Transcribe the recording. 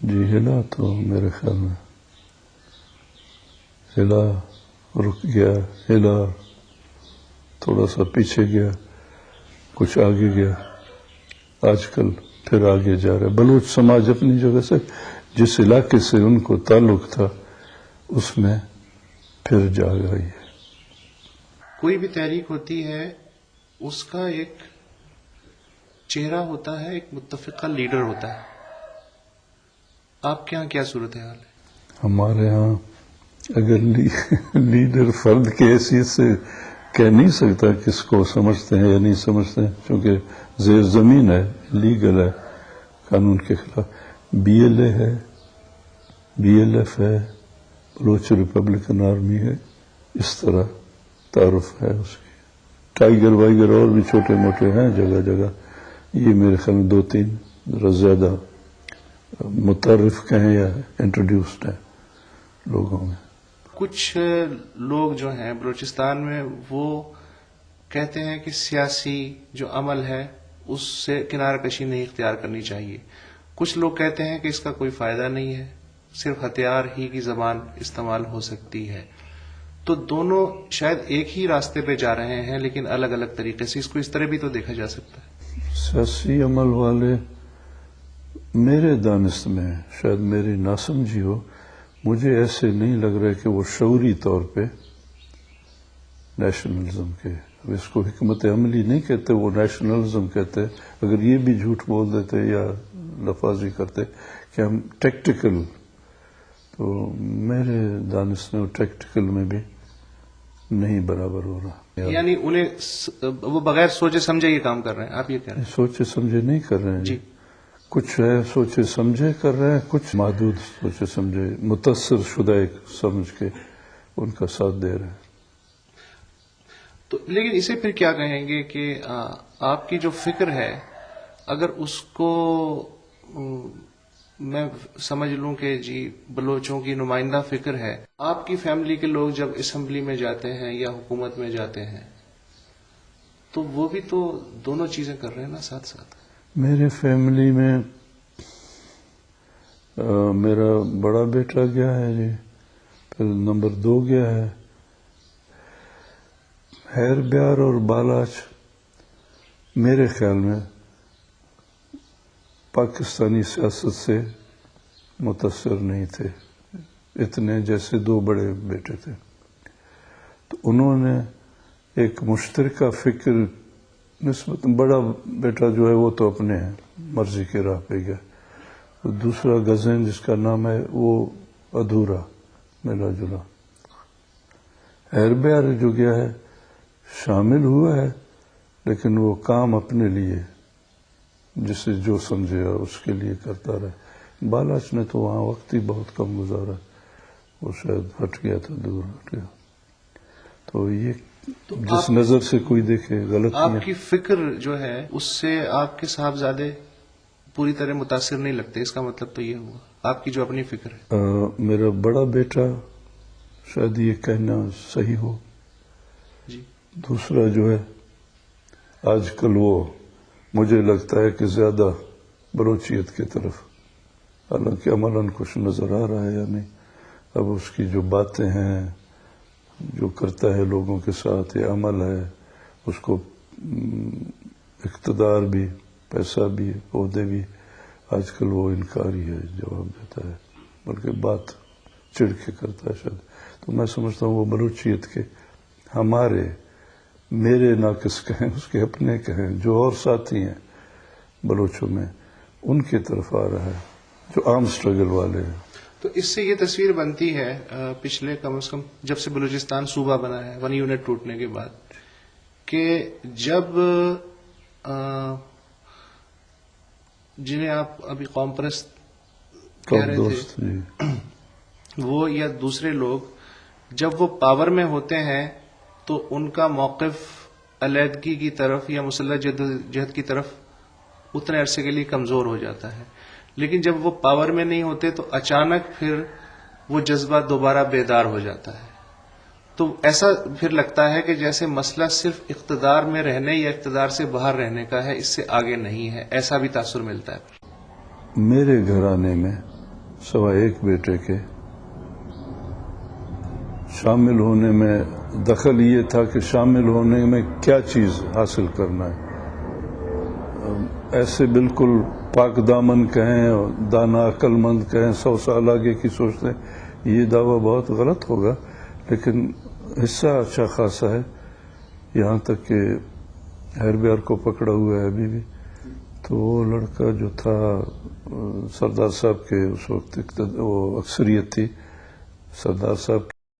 جی ہلا تو میرے خیال میں ہلا، رک گیا، ہلا، تھوڑا سا پیچھے گیا، کچھ آگے گیا، آج کل پھر آگے جا رہا ہے۔ بلوچ سماج اپنی جگہ سے جس علاقے سے ان کو تعلق تھا اس میں پھر جا گئی ہے۔ کوئی بھی تحریک ہوتی ہے اس کا ایک چہرہ ہوتا ہے، ایک متفقہ لیڈر ہوتا ہے۔ آپ کے ہاں کیا صورتحال ہے؟ ہمارے ہاں اگر لیڈر فرد کی حیثیت سے کہہ نہیں سکتا کس کو سمجھتے ہیں یا نہیں سمجھتے ہیں، چونکہ زیر زمین ہے، لیگل ہے، قانون کے خلاف۔ بی ایل اے ہے، بی ایل ایف ہے، بلوچ ریپبلکن آرمی ہے، اس طرح تعارف ہے اس کی۔ ٹائیگر وائیگر اور بھی چھوٹے موٹے ہیں جگہ جگہ، یہ میرے خیال میں 2-3 ذرا زیادہ متعارف کہیں یا انٹروڈیوسڈ ہیں لوگوں میں۔ کچھ لوگ جو ہیں بلوچستان میں وہ کہتے ہیں کہ سیاسی جو عمل ہے اس سے کنارہ کشی نہیں اختیار کرنی چاہیے۔ کچھ لوگ کہتے ہیں کہ اس کا کوئی فائدہ نہیں ہے، صرف ہتھیار ہی کی زبان استعمال ہو سکتی ہے۔ تو دونوں شاید ایک ہی راستے پہ جا رہے ہیں لیکن الگ الگ طریقے سے۔ اس کو اس طرح بھی تو دیکھا جا سکتا ہے۔ سیاسی عمل والے میرے دانست میں، شاید میری ناسمجھی ہو، مجھے ایسے نہیں لگ رہا کہ وہ شعوری طور پہ نیشنلزم کے، اب اس کو حکمت عملی نہیں کہتے، وہ نیشنلزم کہتے۔ اگر یہ بھی جھوٹ بول دیتے یا لفاظی کرتے کہ ہم ٹیکٹیکل، تو میرے دانست میں وہ ٹیکٹیکل میں بھی نہیں برابر ہو رہا۔ یعنی انہیں وہ بغیر سوچے سمجھے یہ کام کر رہے ہیں، آپ یہ کہہ رہے ہیں؟ سوچے سمجھے نہیں کر رہے ہیں جی، کچھ ہے سوچے سمجھے کر رہے ہیں، کچھ محدود سوچے سمجھے متاثر شدہ ایک سمجھ کے ان کا ساتھ دے رہے ہیں۔ تو لیکن اسے پھر کیا کہیں گے کہ آپ کی جو فکر ہے اگر اس کو میں سمجھ لوں کہ جی بلوچوں کی نمائندہ فکر ہے، آپ کی فیملی کے لوگ جب اسمبلی میں جاتے ہیں یا حکومت میں جاتے ہیں تو وہ بھی تو دونوں چیزیں کر رہے ہیں نا ساتھ ساتھ۔ میرے فیملی میں میرا بڑا بیٹا گیا ہے جی، پھر نمبر 2 گیا ہے، خیر بیار اور بالاچ میرے خیال میں پاکستانی سیاست سے متاثر نہیں تھے اتنے جیسے 2 بڑے بیٹے تھے۔ تو انہوں نے ایک مشترکہ فکر نسبت، بڑا بیٹا جو ہے وہ تو اپنے مرضی کے راہ پہ گیا، دوسرا غزین جس کا نام ہے وہ ادھورا ملا جلا۔ خیر بیار جو گیا ہے شامل ہوا ہے لیکن وہ کام اپنے لیے جسے جو سمجھے اس کے لیے کرتا رہا۔ بالاچ نے تو وہاں وقت ہی بہت کم گزارا، وہ شاید ہٹ گیا تھا، دور ہٹ گیا۔ تو یہ جس نظر سے کوئی دیکھے غلط نہیں ہے۔ آپ کی فکر جو ہے اس سے آپ کے صاحبزادے پوری طرح متاثر نہیں لگتے، اس کا مطلب تو یہ ہوا آپ کی جو اپنی فکر ہے۔ میرا بڑا بیٹا شاید یہ کہنا صحیح ہو، جی، دوسرا جو ہے آج کل وہ مجھے لگتا ہے کہ زیادہ بلوچیت کی طرف، حالانکہ عملاً کچھ نظر آ رہا ہے یا نہیں، اب اس کی جو باتیں ہیں، جو کرتا ہے لوگوں کے ساتھ، یہ عمل ہے، اس کو اقتدار بھی، پیسہ بھی، عہدے بھی، آج کل وہ انکاری ہے، جواب دیتا ہے، بلکہ بات چڑ کے کرتا ہے شاید۔ تو میں سمجھتا ہوں وہ بلوچیت کے ہمارے، میرے ناقص کہیں، اس کے اپنے کہیں، جو اور ساتھی ہیں بلوچوں میں، ان کی طرف آ رہا ہے جو عام سٹرگل والے ہیں۔ تو اس سے یہ تصویر بنتی ہے پچھلے کم از کم جب سے بلوچستان صوبہ بنا ہے 1 یونٹ ٹوٹنے کے بعد، کہ جب جنہیں آپ ابھی قوم پرست کہہ رہے تھے، وہ یا دوسرے لوگ جب وہ پاور میں ہوتے ہیں تو ان کا موقف علیحدگی کی طرف یا مسلح جہد کی طرف اتنے عرصے کے لیے کمزور ہو جاتا ہے، لیکن جب وہ پاور میں نہیں ہوتے تو اچانک پھر وہ جذبہ دوبارہ بیدار ہو جاتا ہے۔ تو ایسا پھر لگتا ہے کہ جیسے مسئلہ صرف اقتدار میں رہنے یا اقتدار سے باہر رہنے کا ہے، اس سے آگے نہیں ہے، ایسا بھی تاثر ملتا ہے۔ میرے گھرانے میں سوائے ایک بیٹے کے شامل ہونے میں دخل یہ تھا کہ شامل ہونے میں کیا چیز حاصل کرنا ہے. ایسے بالکل پاک دامن کہیں اور دانا عقل مند کہیں 100 سال آگے کی سوچتے ہیں، یہ دعویٰ بہت غلط ہوگا، لیکن حصہ اچھا خاصا ہے. یہاں تک کہ ہیربیار کو پکڑا ہوا ہے ابھی بھی. تو وہ لڑکا جو تھا سردار صاحب کے اس وقت وہ اکثریت تھی، سردار صاحب